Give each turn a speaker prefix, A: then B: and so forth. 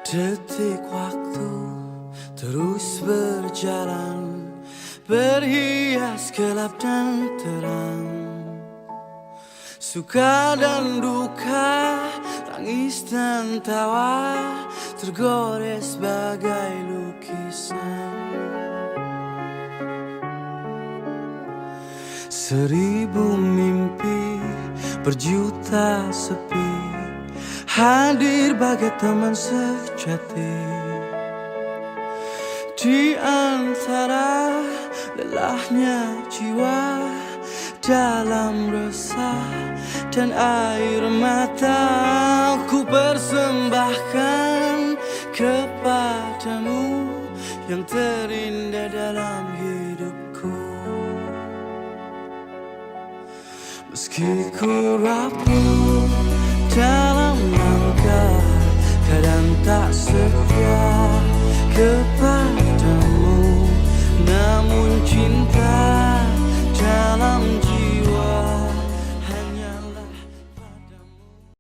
A: Detik waktu terus berjalan, berhias gelap dan terang, suka dan duka, tangis dan tawa, tergores bagai lukisan. Seribu mimpi, berjuta sepi, hadir bagai teman sejati. Di antara lelahnya jiwa, dalam resah dan air mata, ku persembahkan kepadamu yang terindah dalam hidupku. Meski ku rapuh dalam langkah, kadang tak setia kepada